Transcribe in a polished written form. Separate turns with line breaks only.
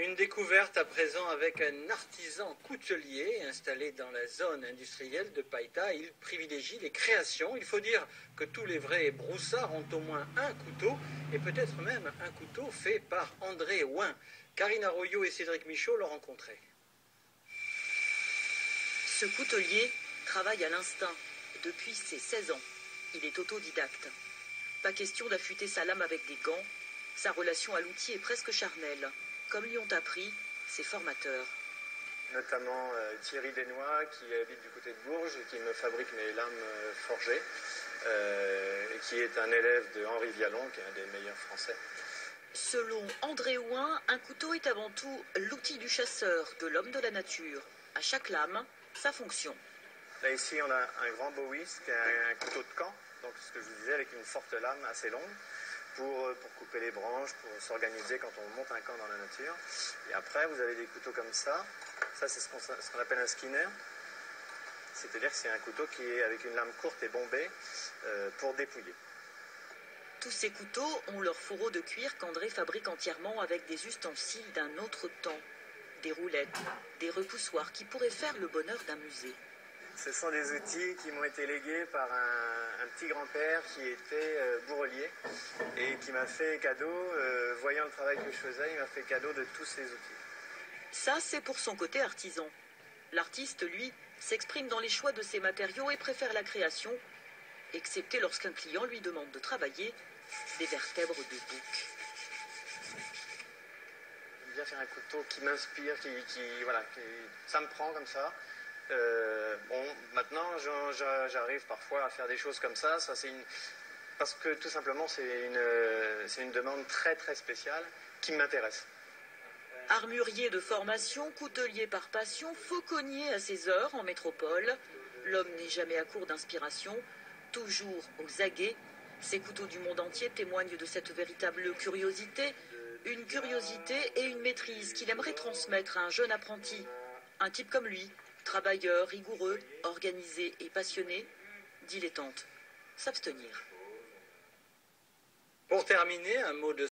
Une découverte à présent avec un artisan coutelier installé dans la zone industrielle de Païta. Il privilégie les créations. Il faut dire que tous les vrais broussards ont au moins un couteau et peut-être même un couteau fait par André Ouin. Karine Arroyo et Cédric Michaud l'ont rencontré.
Ce coutelier travaille à l'instinct depuis ses 16 ans. Il est autodidacte. Pas question d'affûter sa lame avec des gants. Sa relation à l'outil est presque charnelle, comme lui ont appris ses formateurs.
Notamment Thierry Desnois, qui habite du côté de Bourges et qui me fabrique mes lames forgées, et qui est un élève de Henri Vialon, qui est un des meilleurs français.
Selon André Ouin, un couteau est avant tout l'outil du chasseur, de l'homme de la nature. À chaque lame, sa fonction.
Là ici on a un grand bowie, qui est un couteau de camp, donc ce que je vous disais, avec une forte lame assez longue, pour couper les branches, pour s'organiser quand on monte un camp dans la nature. Et après vous avez des couteaux comme ça c'est ce qu'on appelle un skinner, c'est-à-dire que c'est un couteau qui est avec une lame courte et bombée pour dépouiller.
Tous ces couteaux ont leur fourreau de cuir qu'André fabrique entièrement avec des ustensiles d'un autre temps. Des roulettes, des repoussoirs qui pourraient faire le bonheur d'un musée.
Ce sont des outils qui m'ont été légués par un petit grand-père qui était bourrelier et qui m'a fait cadeau, voyant le travail que je faisais, il m'a fait cadeau de tous ces outils.
Ça, c'est pour son côté artisan. L'artiste, lui, s'exprime dans les choix de ses matériaux et préfère la création, excepté lorsqu'un client lui demande de travailler des vertèbres de bouc.
J'aime bien faire un couteau qui m'inspire, ça me prend comme ça. Maintenant j'arrive parfois à faire des choses comme ça, parce que tout simplement c'est une demande très très spéciale qui m'intéresse.
Armurier de formation, coutelier par passion, fauconnier à ses heures en métropole, l'homme n'est jamais à court d'inspiration, toujours aux aguets. Ces couteaux du monde entier témoignent de cette véritable curiosité, une curiosité et une maîtrise qu'il aimerait transmettre à un jeune apprenti, un type comme lui, travailleur, rigoureux, organisé et passionné, dilettante, s'abstenir.
Pour terminer, un mot de